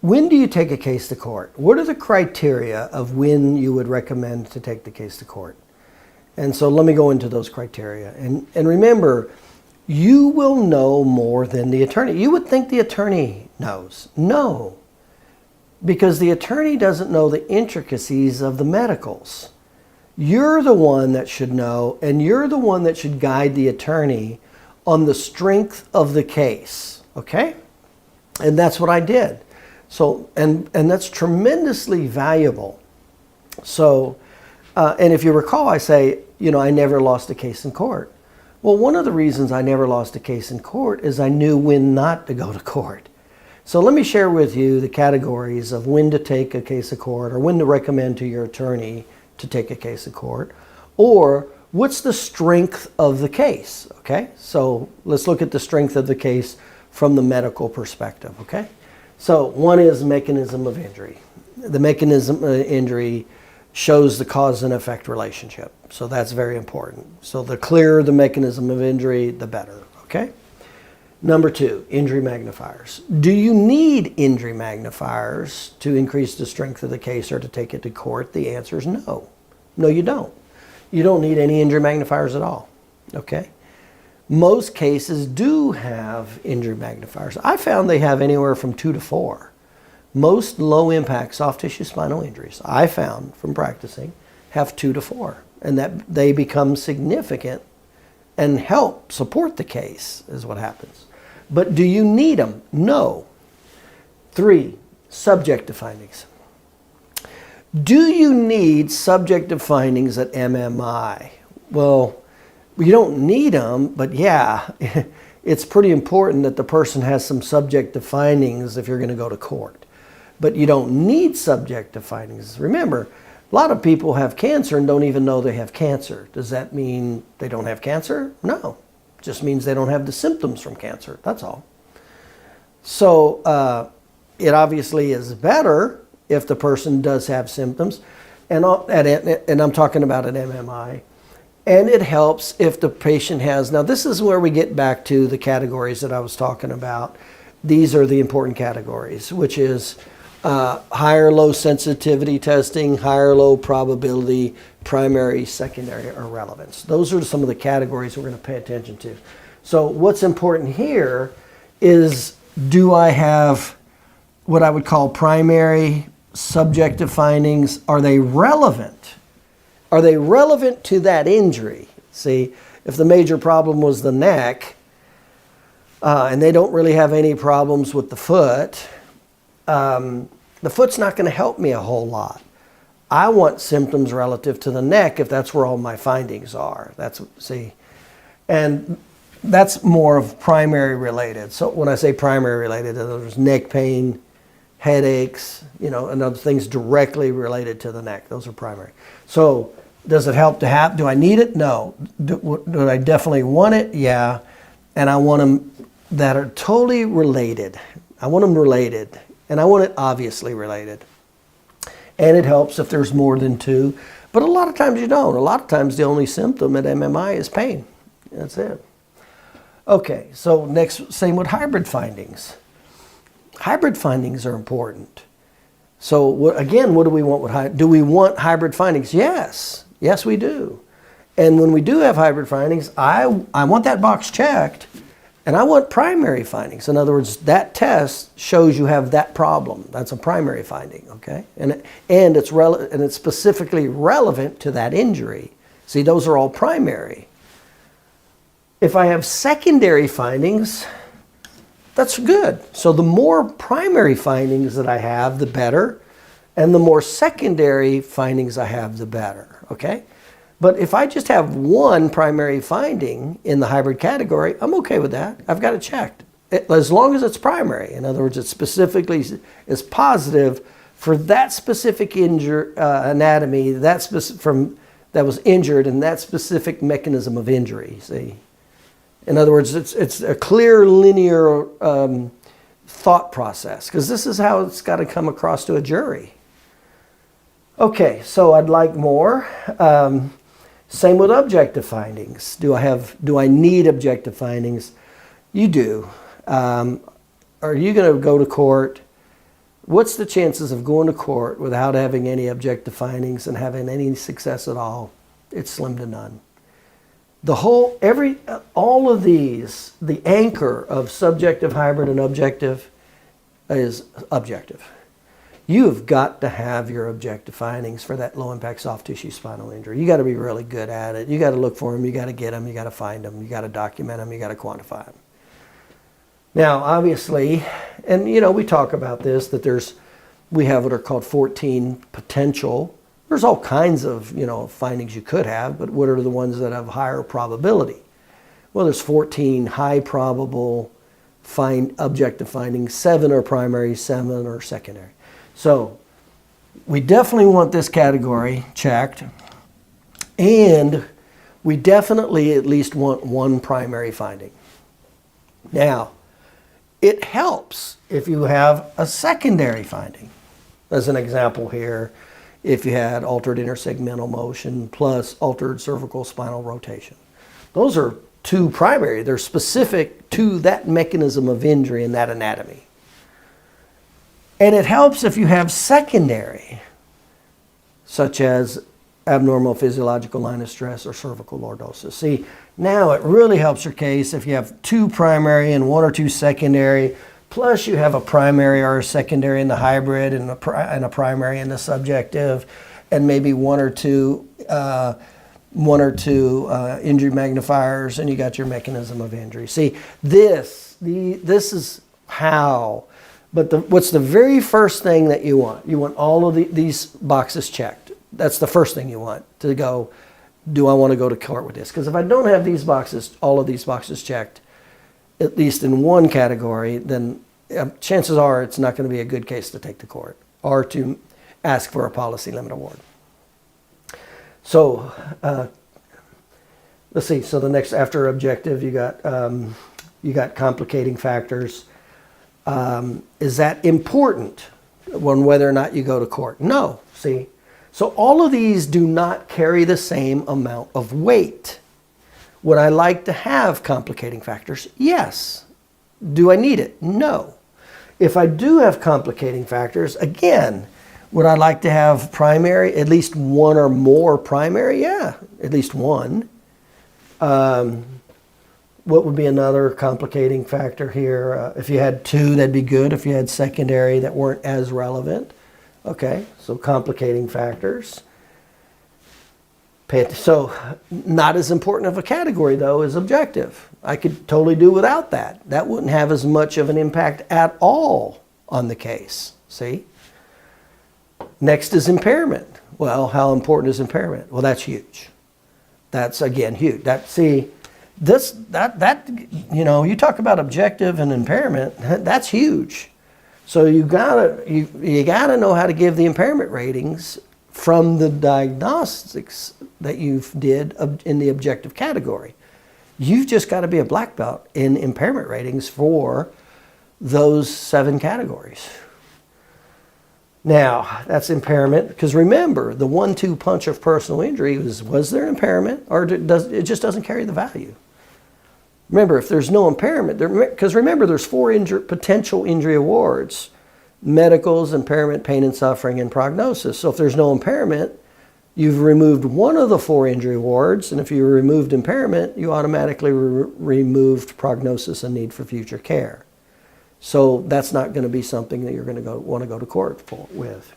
when do you take a case to court? What are the criteria of when you would recommend to take the case to court? And so let me go into those criteria. And remember, you will know more than the attorney. You would think the attorney knows. No, because the attorney doesn't know the intricacies of the medicals. You're the one that should know, and you're the one that should guide the attorney on the strength of the case, okay? And that's what I did. So, and that's tremendously valuable. So, and if you recall, I say, I never lost a case in court. Well, one of the reasons I never lost a case in court is I knew when not to go to court. So let me share with you the categories of when to take a case of court, or when to recommend to your attorney to take a case of court, or what's the strength of the case, okay? So let's look at the strength of the case from the medical perspective, okay? So one is mechanism of injury. The mechanism of injury shows the cause and effect relationship. So that's very important. So the clearer the mechanism of injury, the better, okay? Number two, injury magnifiers. Do you need injury magnifiers to increase the strength of the case or to take it to court? The answer is no. No, you don't. You don't need any injury magnifiers at all, okay? Most cases do have injury magnifiers. I found they have anywhere from 2 to 4. Most low impact soft tissue spinal injuries, I found from practicing, have 2 to 4, and that they become significant and help support the case is what happens. But do you need them? No. 3, subjective findings. Do you need subjective findings at MMI? Well, you don't need them, but yeah, it's pretty important that the person has some subjective findings if you're going to go to court. But you don't need subjective findings. Remember, a lot of people have cancer and don't even know they have cancer. Does that mean they don't have cancer? No. It just means they don't have the symptoms from cancer. That's all. So it obviously is better if the person does have symptoms. And I'm talking about an MMI. And it helps if the patient has, now this is where we get back to the categories that I was talking about. These are the important categories, which is high or low sensitivity testing, high or low probability, primary, secondary, or relevance. Those are some of the categories we're going to pay attention to. So what's important here is, do I have what I would call primary subjective findings? Are they relevant? Are they relevant to that injury? See, if the major problem was the neck, and they don't really have any problems with the foot, the foot's not going to help me a whole lot. I want symptoms relative to the neck if that's where all my findings are. And that's more of primary related. So when I say primary related, there's neck pain, headaches, and other things directly related to the neck. Those are primary. So does it help to have? Do I need it? No. Do I definitely want it? Yeah. And I want them that are totally related. I want them related. And I want it obviously related. And it helps if there's more than 2. But a lot of times you don't. A lot of times the only symptom at MMI is pain. That's it. Okay, so next, same with hybrid findings. Hybrid findings are important. So again, what do we want with do we want hybrid findings? Yes. Yes, we do. And when we do have hybrid findings, I want that box checked. And I want primary findings. In other words, that test shows you have that problem. That's a primary finding, okay? And it's specifically relevant to that injury. See, those are all primary. If I have secondary findings, that's good. So the more primary findings that I have, the better. And the more secondary findings I have, the better, okay? But if I just have one primary finding in the hybrid category, I'm okay with that. I've got it checked. As long as it's primary. In other words, it specifically is positive for that specific anatomy, that was injured and that specific mechanism of injury. See? In other words, it's a clear linear thought process, because this is how it's got to come across to a jury. Okay, so I'd like more. Same with objective findings. Do I need objective findings? You do. Are you going to go to court What's the chances of going to court without having any objective findings and having any success at all? It's slim to none. All of these, the anchor of subjective, hybrid, and objective is objective. You've got to have your objective findings for that low impact soft tissue spinal injury. You got to be really good at it. You got to look for them. You got to get them. You got to find them. You got to document them. You got to quantify them. Now, obviously, and we talk about this, that we have what are called 14 potential. There's all kinds of, findings you could have, but what are the ones that have higher probability? Well, there's 14 high probable objective findings. 7 are primary, 7 are secondary. So we definitely want this category checked, and we definitely at least want one primary finding. Now, it helps if you have a secondary finding. As an example here, if you had altered intersegmental motion plus altered cervical spinal rotation. Those are 2 primary. They're specific to that mechanism of injury and that anatomy. And it helps if you have secondary, such as abnormal physiological line of stress or cervical lordosis. See, now it really helps your case if you have 2 primary and 1 or 2 secondary, plus you have a primary or a secondary in the hybrid and a primary in the subjective, and maybe one or two injury magnifiers, and you got your mechanism of injury. See, this is how. But what's the very first thing that you want? You want all of these boxes checked. That's the first thing you want to go, do I want to go to court with this? Because if I don't have all of these boxes checked, at least in one category, then chances are it's not going to be a good case to take to court or to ask for a policy limit award. So let's see. So the next, after objective, you got complicating factors. Is that important on whether or not you go to court? No. See, so all of these do not carry the same amount of weight. Would I like to have complicating factors? Yes. Do I need it? No. If I do have complicating factors, again, would I like to have primary, at least one or more primary? Yeah, at least one. What would be another complicating factor here? If you had 2, that'd be good. If you had secondary that weren't as relevant. Okay, so complicating factors. So not as important of a category, though, as objective. I could totally do without that. That wouldn't have as much of an impact at all on the case. See? Next is impairment. Well, how important is impairment? Well, that's huge. That's, again, huge. You talk about objective and impairment, that's huge. So you gotta know how to give the impairment ratings from the diagnostics that you did in the objective category. You've just got to be a black belt in impairment ratings for those 7 categories. Now, that's impairment, because remember, the 1-2 punch of personal injury was there impairment, or it just doesn't carry the value? Remember, if there's no impairment, because remember, there's 4 potential injury awards: medicals, impairment, pain and suffering, and prognosis. So if there's no impairment, you've removed one of the 4 injury awards, and if you removed impairment, you automatically removed prognosis and need for future care. So that's not going to be something that you're going to want to go to court with.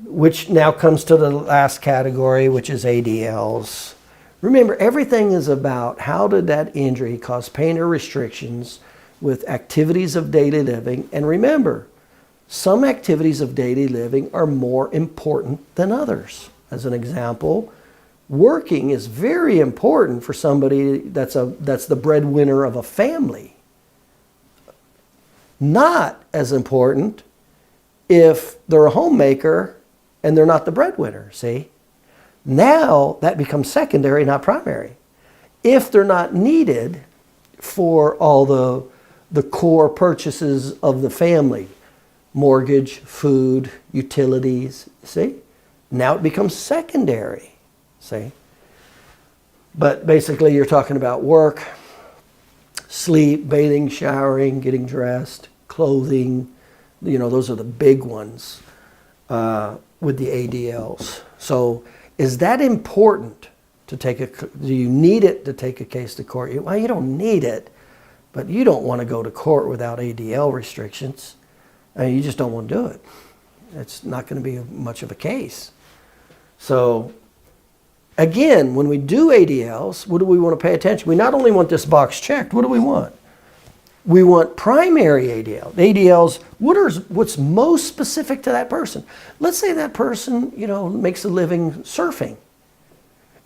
Which now comes to the last category, which is ADLs. Remember, everything is about how did that injury cause pain or restrictions with activities of daily living. And remember, some activities of daily living are more important than others. As an example, working is very important for somebody that's the breadwinner of a family. Not as important if they're a homemaker and they're not the breadwinner, see? Now that becomes secondary, not primary. If they're not needed for all the core purchases of the family, mortgage, food, utilities, see? Now it becomes secondary, see? But basically you're talking about work, sleep, bathing, showering, getting dressed, clothing, Those are the big ones with the ADLs. So is that important to take do you need it to take a case to court? Well, you don't need it, but you don't want to go to court without ADL restrictions. I mean, you just don't want to do it. It's not going to be much of a case. So again, when we do ADLs, what do we want to pay attention? We not only want this box checked, what do we want? We want primary ADL. ADLs, what's most specific to that person? Let's say that person, makes a living surfing.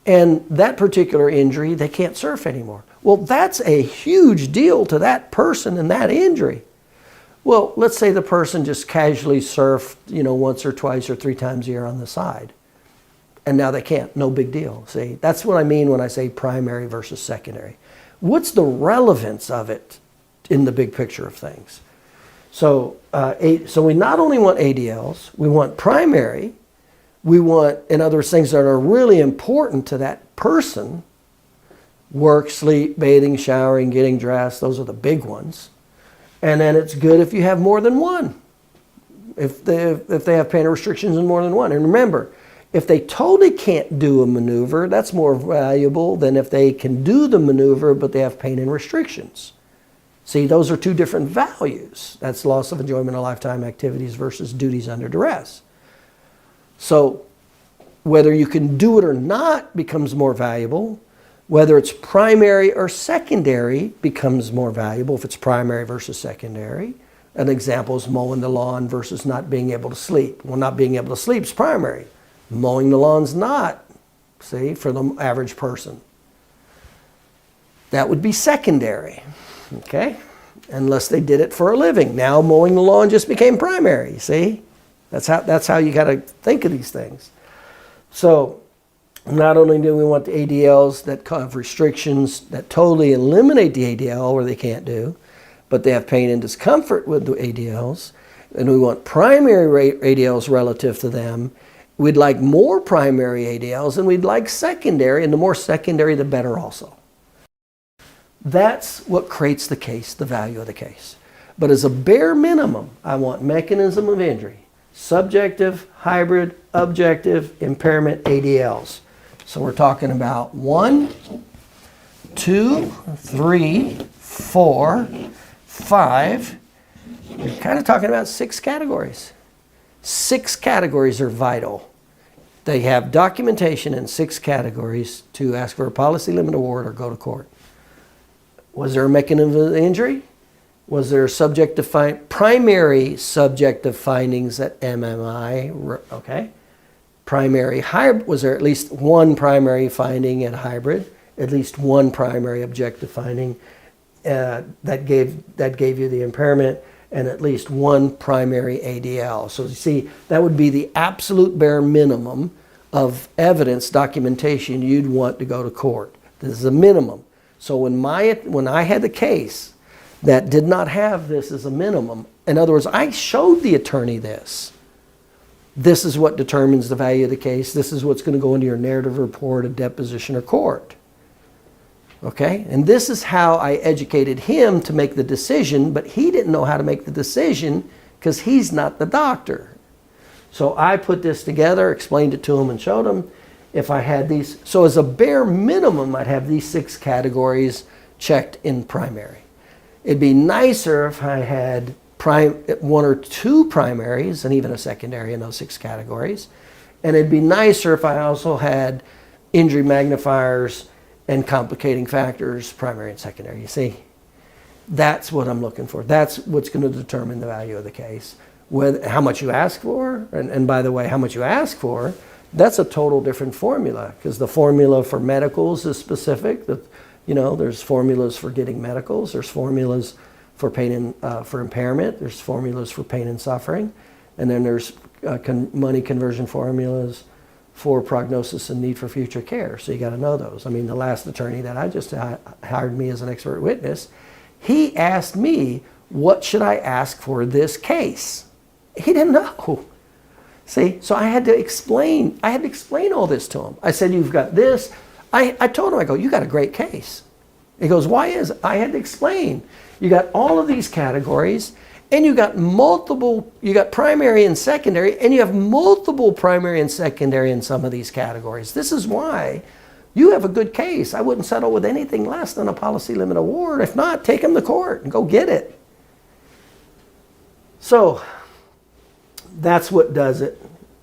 And that particular injury, they can't surf anymore. Well, that's a huge deal to that person and that injury. Well, let's say the person just casually surfed, once or twice or 3 times a year on the side. And now they can't. No big deal. See, that's what I mean when I say primary versus secondary. What's the relevance of it in the big picture of things? So we not only want ADLs, we want primary, we want, in other words, things that are really important to that person: work, sleep, bathing, showering, getting dressed. Those are the big ones. And then it's good if you have more than one, if they have pain restrictions in more than one. And remember, if they totally can't do a maneuver, that's more valuable than if they can do the maneuver but they have pain and restrictions. See, those are 2 different values. That's loss of enjoyment of lifetime activities versus duties under duress. So whether you can do it or not becomes more valuable. Whether it's primary or secondary becomes more valuable if it's primary versus secondary. An example is mowing the lawn versus not being able to sleep. Well, not being able to sleep is primary. Mowing the lawn's not, see, for the average person. That would be secondary, okay? Unless they did it for a living. Now mowing the lawn just became primary, see? That's how you got to think of these things. So not only do we want the ADLs that have restrictions that totally eliminate the ADL where they can't do, but they have pain and discomfort with the ADLs, and we want primary ADLs relative to them. We'd like more primary ADLs, and we'd like secondary, and the more secondary, the better also. That's what creates the case, the value of the case. But as a bare minimum, I want mechanism of injury: subjective, hybrid, objective, impairment, ADLs. So we're talking about 1, 2, 3, 4, 5. You're kind of talking about 6 categories. 6 categories are vital. They have documentation in 6 categories to ask for a policy limit award or go to court. Was there a mechanism of injury? Was there primary subjective findings at MMI? Okay. Primary hybrid, was there at least one primary finding at hybrid? At least one primary objective finding that gave you the impairment, and at least one primary ADL. So you see, that would be the absolute bare minimum of evidence documentation you'd want to go to court. This is a minimum. So when I had the case that did not have this as a minimum, in other words, I showed the attorney this. This is what determines the value of the case. This is what's going to go into your narrative report, a deposition, or court. Okay? And this is how I educated him to make the decision, but he didn't know how to make the decision because he's not the doctor. So I put this together, explained it to him, and showed him if I had these. So as a bare minimum, I'd have these 6 categories checked in primary. It'd be nicer if I had 1 or 2 primaries and even a secondary in those 6 categories. And it'd be nicer if I also had injury magnifiers and complicating factors, primary and secondary. You see, that's what I'm looking for. That's what's going to determine the value of the case. How much you ask for, and by the way, how much you ask for, that's a total different formula, because the formula for medicals is specific. There's formulas for getting medicals. There's formulas for pain and for impairment. There's formulas for pain and suffering, and then there's money conversion formulas for prognosis and need for future care. So you got to know those. I mean, the last attorney that I just hired me as an expert witness, he asked me, what should I ask for this case? He didn't know. See, so I had to explain all this to him. I said, you've got this. I told him, I go, you got a great case. He goes, why is it? I had to explain. You got all of these categories, and you got primary and secondary, and you have multiple primary and secondary in some of these categories. This is why you have a good case. I wouldn't settle with anything less than a policy limit award. If not, take them to court and go get it. So that's what does it.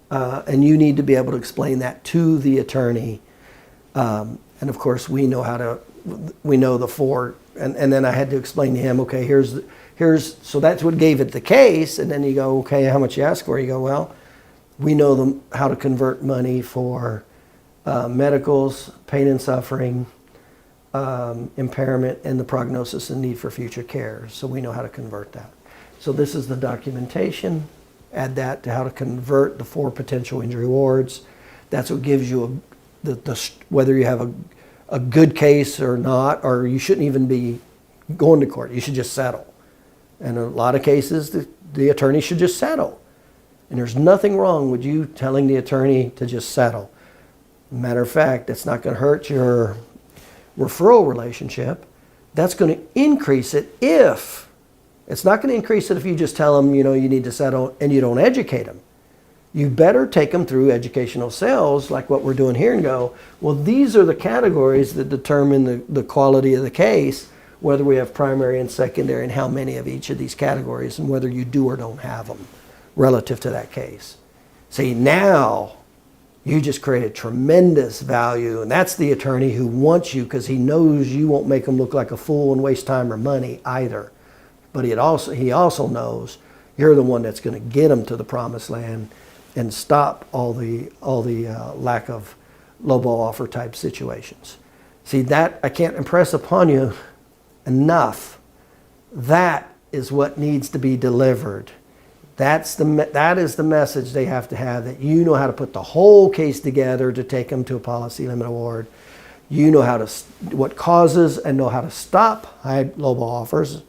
And you need to be able to explain that to the attorney. And of course, we know the four. And then I had to explain to him, okay, so that's what gave it the case. And then you go, okay, how much you ask for? You go, well, we know how to convert money for medicals, pain and suffering, impairment, and the prognosis and need for future care. So we know how to convert that. So this is the documentation. Add that to how to convert the 4 potential injury awards. That's what gives you whether you have a good case or not, or you shouldn't even be going to court. You should just settle. And in a lot of cases, the attorney should just settle. And there's nothing wrong with you telling the attorney to just settle. Matter of fact, that's not going to hurt your referral relationship. That's going to increase it it's not going to increase it if you just tell them, you need to settle and you don't educate them. You better take them through educational sales like what we're doing here and go, well, these are the categories that determine the quality of the case, whether we have primary and secondary and how many of each of these categories and whether you do or don't have them relative to that case. See, now you just created tremendous value, and that's the attorney who wants you because he knows you won't make him look like a fool and waste time or money either. But he also knows you're the one that's going to get him to the promised land and stop all the lack of lowball offer type situations. See, that I can't impress upon you enough. That is what needs to be delivered. That is the message they have to have, that you know how to put the whole case together to take them to a policy limit award. You know what causes and know how to stop high lowball offers.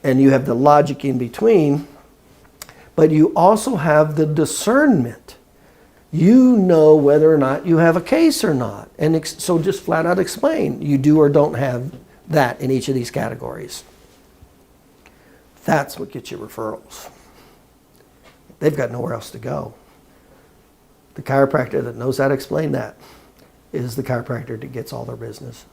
And you have the logic in between, but you also have the discernment. You know whether or not you have a case or not. And so just flat out explain, you do or don't have that in each of these categories. That's what gets you referrals. They've got nowhere else to go. The chiropractor that knows how to explain that is the chiropractor that gets all their business.